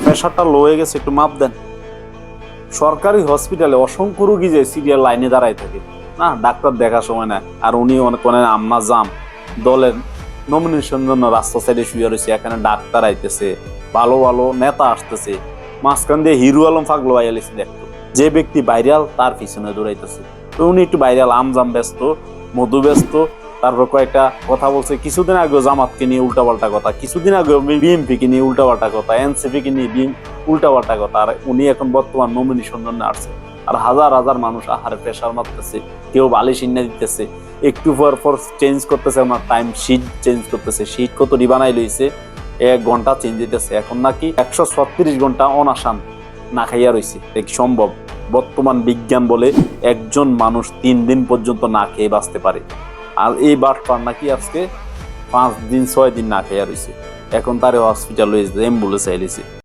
প্রেশারটা লো হয়ে গেছে, একটু মাপ দেন। সরকারি হসপিটালে অসংখ্য রোগী যে সিরিয়াল লাইনে দাঁড়ায় থাকে, না ডাক্তার দেখার সময় না। আর উনি অনেক আম্মা জাম দলের নমিনেশন জন্য রাস্তা সাইডে শুয়ে রয়েছে, এখানে ডাক্তার আইতেছে, ভালো ভালো নেতা আসতেছে, মাঝখান দিয়ে হিরো আলম ফাগলো আইয়ালিস দেখতো। যে ব্যক্তি ভাইরাল তার পিছনে দৌড়াইতেছে। তো উনি একটু ভাইরাল, আমজাম ব্যস্ত, মধু ব্যস্ত। তারপর কয়েকটা কথা বলছে কিছুদিন আগে জামাতকে নিয়ে উল্টাপাল্টা কথা, কিছুদিন আগে বিএনপি কে নিয়ে উল্টাপাল্টা কথা, এনসিপি কে নিয়ে উল্টাপাল্টা কথা। আর উনি এখন বর্তমান নমিনেশন জন্য আসছে। আর হাজার হাজার মানুষ আহারে প্রেশার মারতেছে, কেউ বালিশ ইন্না দিতেছে, একটু পর পর চেঞ্জ করতেছে, আমার টাইম শিট চেঞ্জ করতেছে। শিট কত বানাই লইছে, 1 ঘন্টা চেঞ্জ দিতেছে। এখন নাকি 136 ঘন্টা অনাসান না খাইয়া রয়েছে। কি সম্ভব? বর্তমান বিজ্ঞান বলে একজন মানুষ 3 দিন পর্যন্ত না খেয়ে বাঁচতে পারে। আর এই বাটপার নাকি আজকে 5 দিন 6 দিন না খাইয়া রয়েছে। এখন তারে হসপিটাল অ্যাম্বুলেন্স আইলেছে।